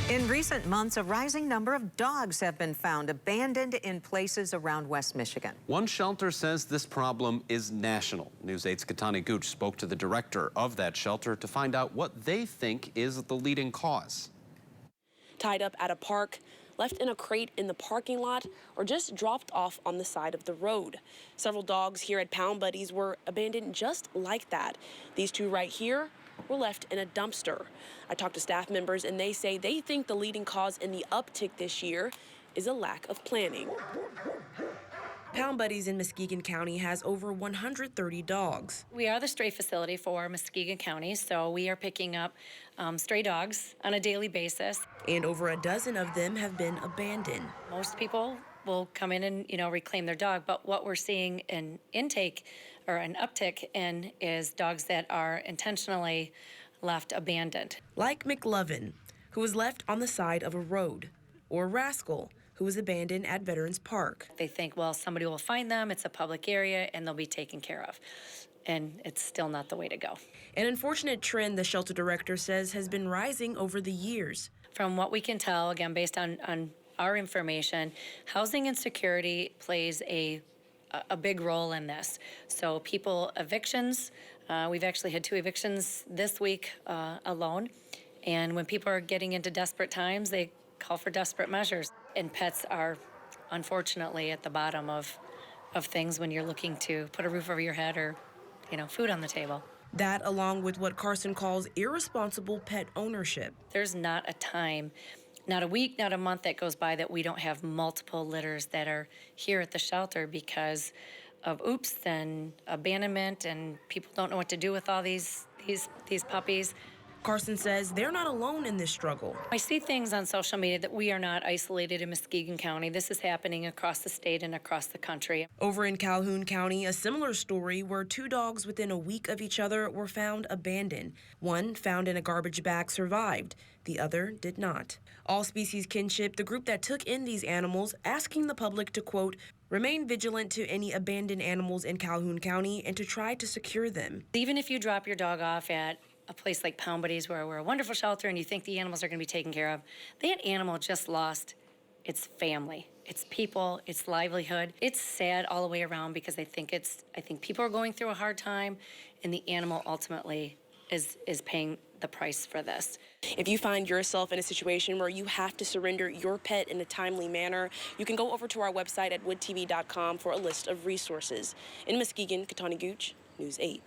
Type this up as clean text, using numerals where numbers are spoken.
In recent months, a rising number of dogs have been found abandoned in places around West Michigan. One shelter says this problem is national. News 8's Katani Gooch spoke to the director of that shelter to find out what they think is the leading cause. Tied up at a park, left in a crate in the parking lot, or just dropped off on the side of the road. Several dogs here at Pound Buddies were abandoned just like that. These two right here were left in a dumpster. I talked to staff members and they say they think the leading cause in the uptick this year is a lack of planning. Pound Buddies in Muskegon County has over 130 dogs. We are the stray facility for Muskegon County, so we are picking up stray dogs on a daily basis. And over a dozen of them have been abandoned. Most people will come in and, reclaim their dog, but what we're seeing an intake or an uptick in is dogs that are intentionally left abandoned. Like McLovin, who was left on the side of a road, or Rascal, who was abandoned at Veterans Park. They think, well, somebody will find them, it's a public area, and they'll be taken care of. And it's still not the way to go. An unfortunate trend, the shelter director says, has been rising over the years. From what we can tell, again, based on our information, housing insecurity plays a big role in this. So evictions, we've actually had 2 evictions this week alone. And when people are getting into desperate times, they call for desperate measures. And pets are, unfortunately, at the bottom of things when you're looking to put a roof over your head or, food on the table. That, along with what Carson calls irresponsible pet ownership. There's not a time, not a week, not a month that goes by that we don't have multiple litters that are here at the shelter because of oops and abandonment, and people don't know what to do with all these puppies. Carson says they're not alone in this struggle. I see things on social media that we are not isolated in Muskegon County. This is happening across the state and across the country. Over in Calhoun County, a similar story where 2 dogs within a week of each other were found abandoned. One, found in a garbage bag, survived. The other did not. All Species Kinship, the group that took in these animals, asking the public to, quote, remain vigilant to any abandoned animals in Calhoun County and to try to secure them. Even if you drop your dog off at a place like Pound Buddies, where we're a wonderful shelter and you think the animals are going to be taken care of, that animal just lost its family, its people, its livelihood. It's sad all the way around because I think people are going through a hard time, and the animal ultimately is paying the price for this. If you find yourself in a situation where you have to surrender your pet in a timely manner, you can go over to our website at woodtv.com for a list of resources. In Muskegon, Katani Gooch, News 8.